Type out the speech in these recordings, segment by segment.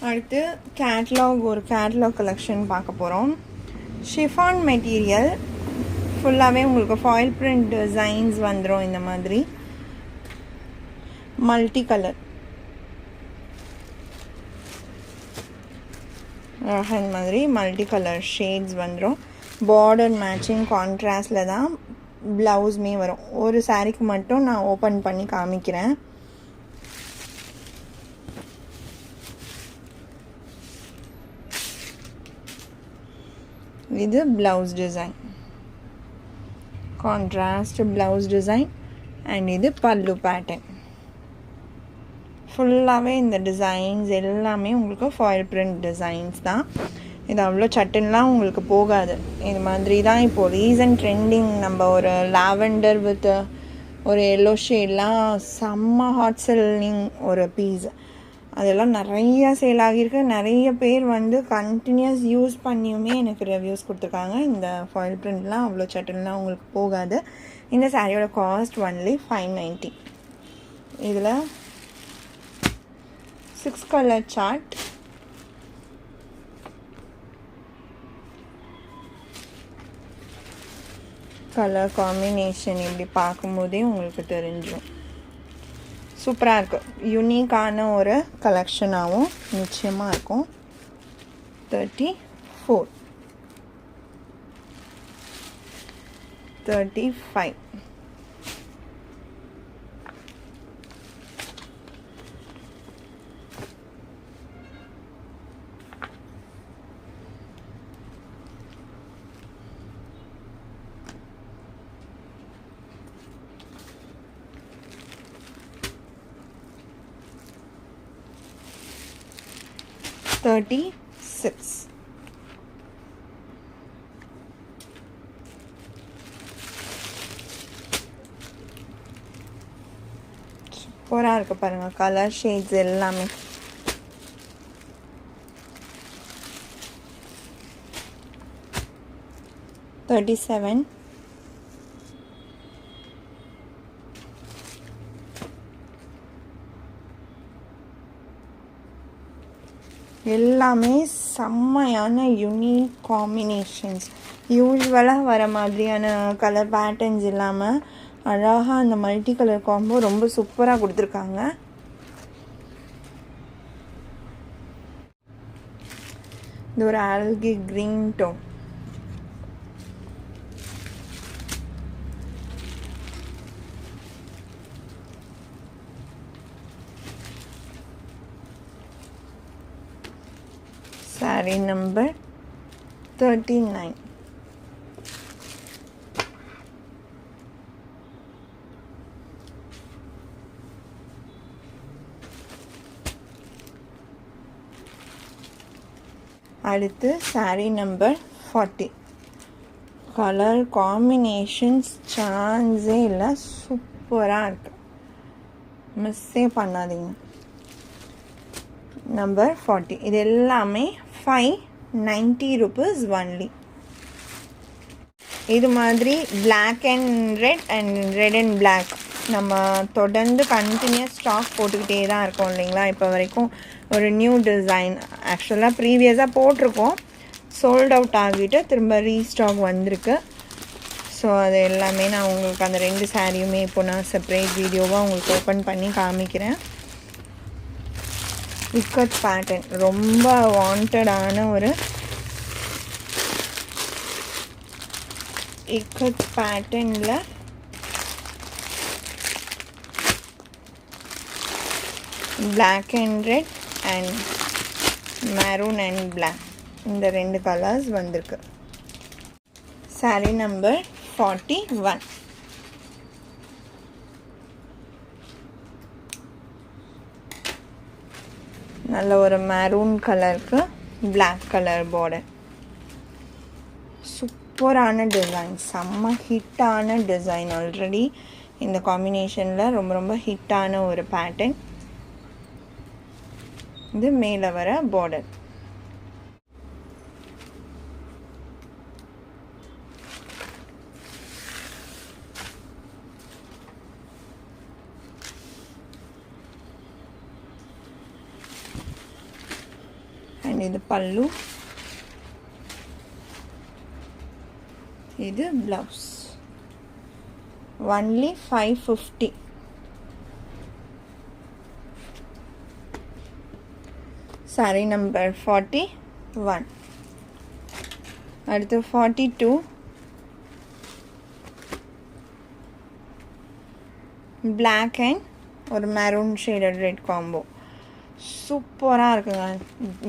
அடுத்து ஒரு catalogue collection பார்க்க போகிறோம். ஷிஃபான் மெட்டீரியல் ஃபுல்லாகவே உங்களுக்கு ஃபாயில் பிரிண்ட் டிசைன்ஸ் வந்துடும். இந்த மாதிரி மல்டி கலர் இந்த மாதிரி மல்டி கலர் ஷேட்ஸ் வந்துடும். பார்டர் மேட்சிங் கான்ட்ராஸ்டில் தான் ப்ளவுஸுமே வரும். ஒரு சாரீக்கு மட்டும் நான் ஓப்பன் பண்ணி காமிக்கிறேன். இது blouse design, contrast blouse design. And இது பல்லு பேட்டர்ன். ஃபுல்லாகவே இந்த டிசைன்ஸ் எல்லாமே உங்களுக்கு ஃபாயில் பிரிண்ட் டிசைன்ஸ் தான். இது அவ்வளோ சட்டுன்லாம் உங்களுக்கு போகாது. இது மாதிரி தான் இப்போது ரீசன்ட் ட்ரெண்டிங். நம்ம ஒரு லாவெண்டர் வித் ஒரு எல்லோ ஷேட்லாம் செம்ம ஹாட் செல்லிங் ஒரு பீஸ். அதெல்லாம் நிறையா சேல் ஆகியிருக்கு. நிறைய பேர் வந்து கண்டினியூஸ் யூஸ் பண்ணியுமே எனக்கு ரிவ்யூஸ் கொடுத்துருக்காங்க. இந்த ஃபாயில் பிரிண்ட்லாம் அவ்வளோ சட்டுன்லாம் உங்களுக்கு போகாது. இந்த சாரியோட காஸ்ட் ஒன்லி 590. இதில் 6 கலர் சார்ட், கலர் காம்பினேஷன் இப்படி பார்க்கும்போதே உங்களுக்கு தெரிஞ்சிடும். சூப்பராக இருக்கும். யூனிக்கான ஒரு கலெக்ஷனாகவும் நிச்சயமாக இருக்கும். 34, 35, 36, சூப்பராக இருக்குது பாருங்கள் கலர் ஷேட்ஸ் எல்லாமே. 37, எல்லாமே செம்மையான யூனிக் காம்பினேஷன்ஸ். யூஸ்வலாக வர மாதிரியான கலர் பேட்டர்ன்ஸ் இல்லாமல் அழகாக அந்த மல்டி கலர் காம்போ ரொம்ப சூப்பராக கொடுத்துருக்காங்க. இது ஒரு ஆல்கி க்ரீன் டோன். Sorry number 39. அடுத்து சாரி நம்பர் 40. கலர் காம்பினேஷன்ஸ் சான்ஸே இல்லை, சூப்பராக இருக்கு, மிஸ்ஸே பண்ணாதீங்க. நம்பர் 40. இது எல்லாமே 590 rupees ஒன்லி. இது மாதிரி black and red and black நம்ம தொடர்ந்து கண்டினியூஸ் ஸ்டாக் போட்டுக்கிட்டே தான் இருக்கோம் இல்லைங்களா. இப்போ வரைக்கும் ஒரு நியூ டிசைன் ஆக்சுவலாக ப்ரீவியஸாக போட்டிருக்கோம், சோல்ட் அவுட் ஆகிட்டு திரும்ப ரீஸ்டாக் வந்திருக்கு. ஸோ அது எல்லாமே நான் உங்களுக்கு அந்த 2 சாரியுமே இப்போ நான் செப்பரேட் வீடியோவாக உங்களுக்கு ஓப்பன் பண்ணி காமிக்கிறேன். இக்கட் பேட்டர்ன் ரொம்ப வாண்டடான ஒரு இக்கட் பேட்டர்னில் black and red and maroon and black இந்த 2 கலர்ஸ் வந்திருக்கு. சாரி நம்பர் 41. நல்ல ஒரு மெரூன் கலருக்கு பிளாக் கலர் பார்டர். சூப்பரான டிசைன், செம்ம ஹிட்டான டிசைன். ஆல்ரெடி இந்த காம்பினேஷனில் ரொம்ப ரொம்ப ஹிட்டான ஒரு பேட்டர்ன். இது மேலே வர பார்டர். and இது பல்லு, இது blouse. Only 550. Saree number 41. அடுத்து 42. Black and ஒரு maroon shaded red combo. சூப்பராக இருக்குங்க,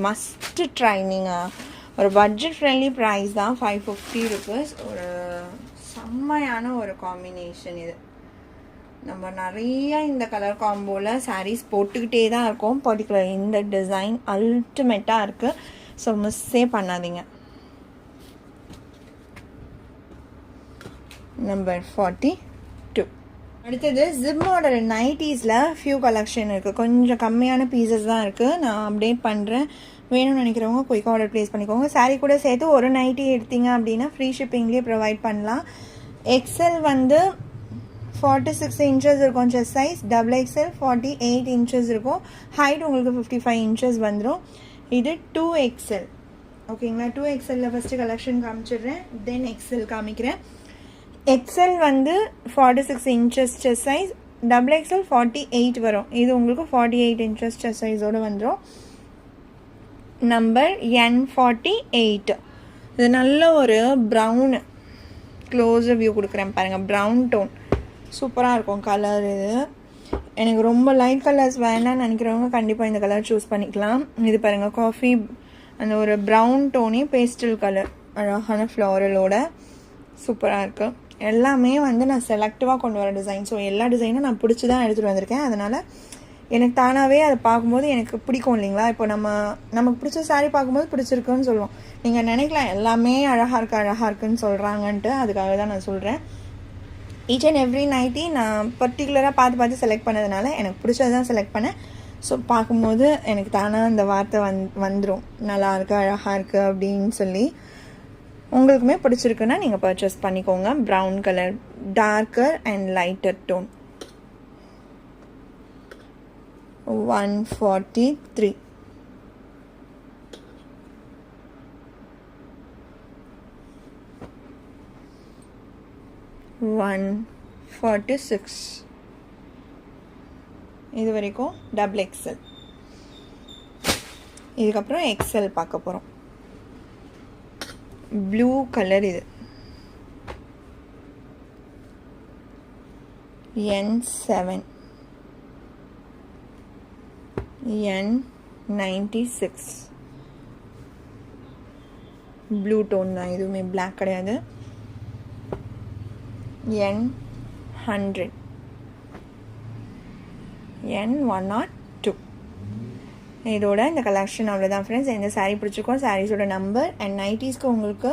மஸ்ட் ட்ரை. நீங்கள் ஒரு பட்ஜெட் ஃப்ரெண்ட்லி ப்ரைஸ் தான், 550 rupees. ஒரு செம்மையான ஒரு காம்பினேஷன் இது. நம்ம நிறைய இந்த கலர் காம்போவில் சாரீஸ் போட்டுக்கிட்டே தான் இருக்கோம். பர்டிகுலர் இந்த டிசைன் அல்டிமேட்டாக இருக்குது, ஸோ மிஸ்ஸே பண்ணாதீங்க. நம்பர் 42. அடுத்தது ஜிப் மாடல் நைட்டிஸில் ஃபியூ கலெக்ஷன் இருக்குது. கொஞ்சம் கம்மியான பீசஸ் தான் இருக்குது, நான் அப்டேட் பண்ணுறேன். வேணும்னு நினைக்கிறவங்க குயிக்காக ஆர்டர் ப்ளேஸ் பண்ணிக்கோங்க. சாரீ கூட சேர்த்து ஒரு நைட்டி எடுத்தீங்க அப்படின்னா ஃப்ரீ ஷிப்பிங்லேயே ப்ரொவைட் பண்ணலாம். எக்ஸல் வந்து 46 inches இருக்கும் chest size, double XL 48 inches இருக்கும், ஹைட் உங்களுக்கு 55 inches வந்துடும். இது 2XL. ஓகேங்களா, 2XL ஃபஸ்ட்டு கலெக்ஷன் காமிச்சிடுறேன், தென் எக்ஸல் காமிக்கிறேன். எக்ஸல் வந்து 46 inches chest size, double XL 48 வரும். இது உங்களுக்கு 48 inches செஸ்ட் சைஸோடு வந்துடும். Number N48. இது நல்ல ஒரு ப்ரௌனு, க்ளோஸ் வியூ கொடுக்குறேன் பாருங்கள், ப்ரௌன் டோன் சூப்பராக இருக்கும் கலர். இது எனக்கு ரொம்ப லைட் கலர்ஸ் வேணான்னு நினைக்கிறவங்க கண்டிப்பாக இந்த கலர் சூஸ் பண்ணிக்கலாம். இது பாருங்கள், காஃபி அந்த ஒரு ப்ரௌன் டோனே பேஸ்டல் கலர், அழகான ஃப்ளாரலோட சூப்பராக இருக்குது. எல்லாமே வந்து நான் செலக்டிவாக கொண்டு வர டிசைன், ஸோ எல்லா டிசைனும் நான் பிடிச்சி தான் எடுத்துகிட்டு வந்திருக்கேன். அதனால் எனக்கு தானாகவே அதை பார்க்கும்போது எனக்கு பிடிக்கும் இல்லைங்களா. இப்போ நமக்கு பிடிச்ச சாரீ பார்க்கும்போது பிடிச்சிருக்குன்னு சொல்லுவோம். நீங்கள் நினைக்கலாம் எல்லாமே அழகாக இருக்குன்னு சொல்கிறாங்கன்ட்டு, அதுக்காக தான் நான் சொல்கிறேன். ஈச் அண்ட் எவ்ரி நைட்டி நான் பர்டிகுலராக பார்த்து செலக்ட் பண்ணதுனால எனக்கு பிடிச்சது தான் செலக்ட் பண்ணேன். ஸோ பார்க்கும்போது எனக்கு தானாக அந்த வார்த்தை வந்துடும், நல்லா இருக்குது அழகாக இருக்குது அப்படின்னு சொல்லி. உங்களுக்குமே பிடிச்சிருக்குன்னா நீங்கள் பர்ச்சேஸ் பண்ணிக்கோங்க. Brown colour, darker and lighter tone. 143. $146. இது வரைக்கும் டபுள் எக்ஸல். இதுக்கப்புறம் எக்ஸல் பார்க்க போகிறோம். ப்ளூ கலர், இது N7, N96. ப்ளூ டோன் தான், எதுவுமே பிளாக் கிடையாது. N100, N102. இதோட இந்த கலெக்ஷன் அவ்வளோதான் ஃப்ரெண்ட்ஸ். எந்த சாரீ பிடிச்சிருக்கோம், சாரீஸோட நம்பர் அண்ட் நைட்டிஸ்க்கு உங்களுக்கு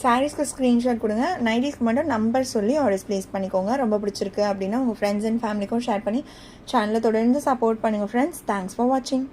சாரீஸ்க்கு ஸ்க்ரீன்ஷாட் கொடுங்க, நைட்டிஸ்க்கு மட்டும் நம்பர் சொல்லி ஆர்டர்ஸ் ப்ளேஸ் பண்ணிக்கோங்க. ரொம்ப பிடிச்சிருக்கு அப்படின்னா உங்கள் ஃப்ரெண்ட்ஸ் அண்ட் ஃபேமிலிக்கும் ஷேர் பண்ணி சேனலை தொடர்ந்து சப்போர்ட் பண்ணுங்கள் ஃப்ரெண்ட்ஸ். தேங்க்ஸ் ஃபார் வாட்சிங்.